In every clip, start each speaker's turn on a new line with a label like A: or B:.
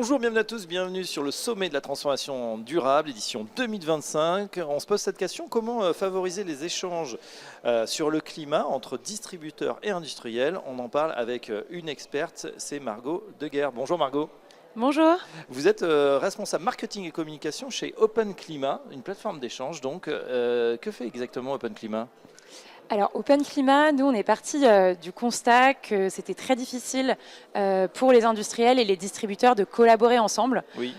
A: Bonjour, bienvenue à tous, bienvenue sur le sommet de la transformation durable, édition 2025. On se pose cette question, comment favoriser les échanges sur le climat entre distributeurs et industriels? On en parle avec une experte, c'est Margot Deguerre. Bonjour Margot.
B: Bonjour.
A: Vous êtes responsable marketing et communication chez Open Climat, une plateforme d'échange. Donc, que fait exactement Open Climat?
B: Alors, Open Climat, nous, on est parti du constat que c'était très difficile pour les industriels et les distributeurs de collaborer ensemble
A: Oui.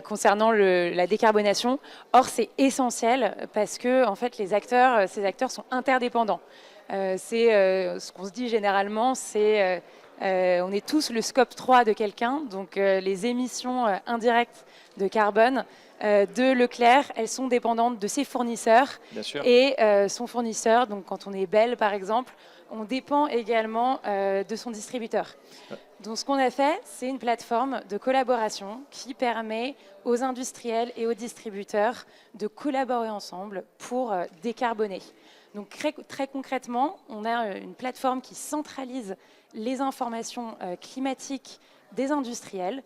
B: concernant la décarbonation. Or, c'est essentiel parce que, en fait, ces acteurs sont interdépendants. Ce qu'on se dit généralement, c'est on est tous le scope 3 de quelqu'un, donc les émissions indirectes de carbone de Leclerc, elles sont dépendantes de ses fournisseurs.
A: Bien sûr.
B: Et son fournisseur, donc quand on est Bell par exemple, on dépend également de son distributeur.
A: Ouais.
B: Donc ce qu'on a fait, c'est une plateforme de collaboration qui permet aux industriels et aux distributeurs de collaborer ensemble pour décarboner. Donc très concrètement, on a une plateforme qui centralise les informations climatiques des industriels.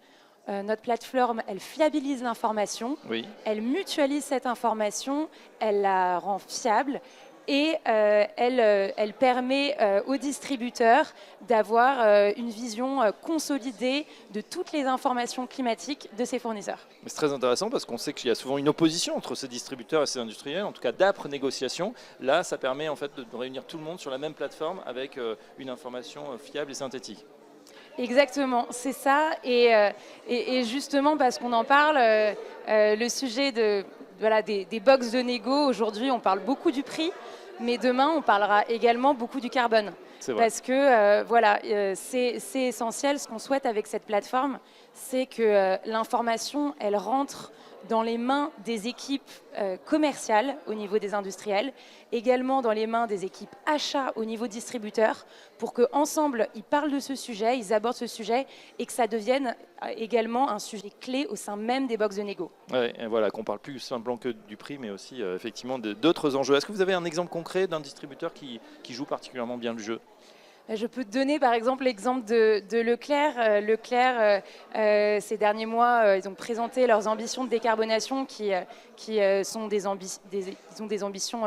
B: Notre plateforme, elle fiabilise l'information,
A: Oui.
B: elle mutualise cette information, elle la rend fiable et elle permet aux distributeurs d'avoir une vision consolidée de toutes les informations climatiques de ses fournisseurs.
A: C'est très intéressant parce qu'on sait qu'il y a souvent une opposition entre ces distributeurs et ces industriels, en tout cas d'âpres négociations. Là, ça permet en fait de réunir tout le monde sur la même plateforme avec une information fiable et synthétique.
B: Exactement, c'est ça. Et justement, parce qu'on en parle, le sujet des box de négo, aujourd'hui, on parle beaucoup du prix, mais demain, on parlera également beaucoup du carbone.
A: C'est vrai.
B: Parce que c'est essentiel. Ce qu'on souhaite avec cette plateforme, c'est que l'information, elle rentre dans les mains des équipes commerciales au niveau des industriels, également dans les mains des équipes achats au niveau distributeur, pour qu'ensemble, ils parlent de ce sujet, ils abordent ce sujet et que ça devienne également un sujet clé au sein même des box de négo.
A: Ouais, et voilà, qu'on parle plus simplement que du prix, mais aussi effectivement d'autres enjeux. Est-ce que vous avez un exemple concret d'un distributeur qui joue particulièrement bien le jeu?
B: Je peux te donner par exemple l'exemple de Leclerc. Leclerc, ces derniers mois, ils ont présenté leurs ambitions de décarbonation qui sont des ambitions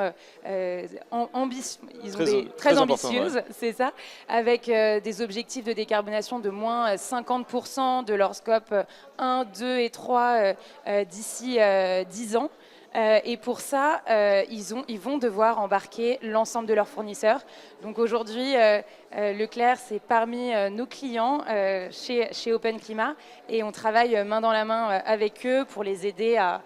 B: très ambitieuses, ouais. C'est ça, avec des objectifs de décarbonation de moins 50% de leur scope 1, 2 et 3 d'ici 10 ans. Et pour ça, ils vont devoir embarquer l'ensemble de leurs fournisseurs. Donc aujourd'hui, Leclerc, c'est parmi nos clients chez Open Climat et on travaille main dans la main avec eux pour les aider à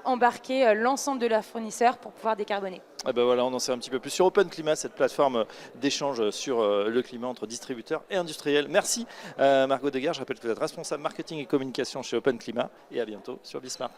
B: embarquer l'ensemble de leurs fournisseurs pour pouvoir décarboner.
A: Ah ben voilà, on en sait un petit peu plus sur Open Climat, cette plateforme d'échange sur le climat entre distributeurs et industriels. Merci Margot Deguerre, je rappelle que vous êtes responsable marketing et communication chez Open Climat et à bientôt sur Bismart.